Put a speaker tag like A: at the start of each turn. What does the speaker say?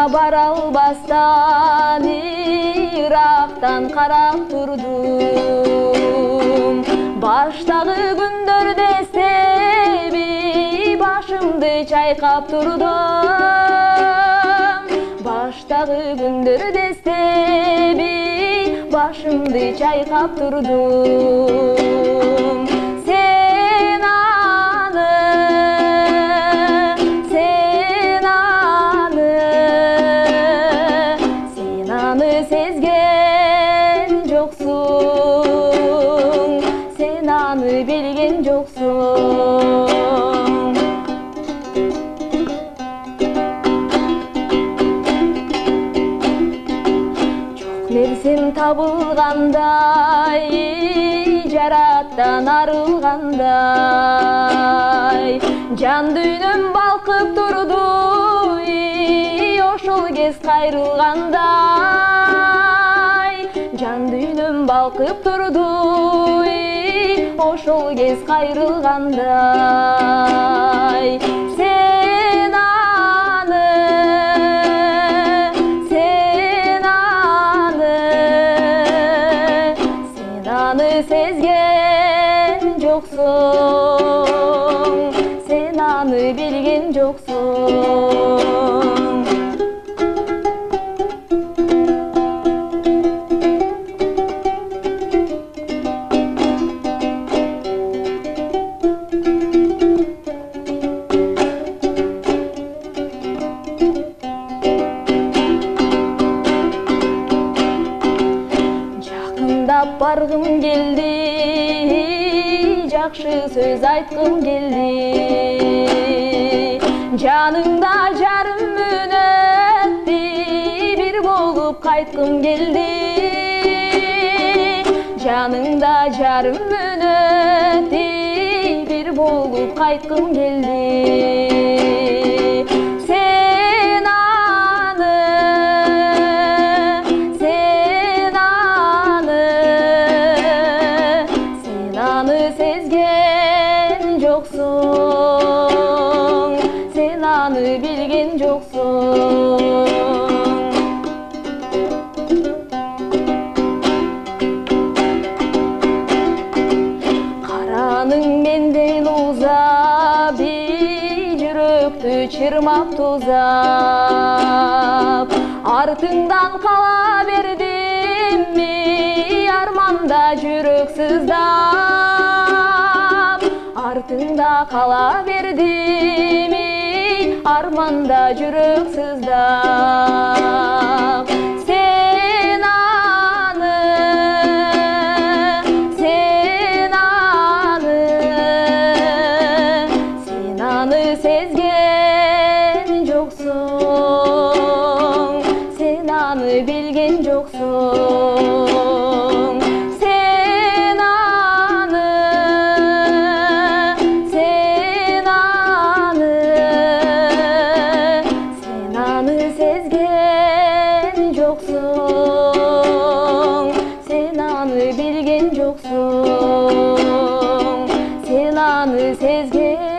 A: бара албастан Ирактан карап турдум. Баштагы күндөрдө эстеби башымды чайкап турдум. Баштагы күндөрдө эстеби башымды чайкап турдум. Сен аны сезген жоксуң, сен аны билген жоксуң. Жок нерсем табылгандай, жараттан арылгандай, жан дүйнөм балкып турду, ошол кез кайрылгандай. Жан дүйнөм балкып турду, ошол кез кайрылгандай. Сен аны сезген жоксуң, сен аны билген жоксуң. Баргым келди, жакшы сөз айткым келди. Жаныңда жарым өтті, бир болуп кайткым келди. Жаныңда жарым өтті, бир болуп кайткым келди. Сезген жоксуң, сен аны билген жоксуң. Караның менден узап, жүрөктү чырмап тузап, артыңдан кала бердимми, арманда жүрөк сыздап. Артыңда кала бердими, арманда жүрөк сыздап. Сен аны сезген жоксуң, сен аны билген жоксуң. Сезген жоксуң, сен аны билген жоксуң, сен аны сезген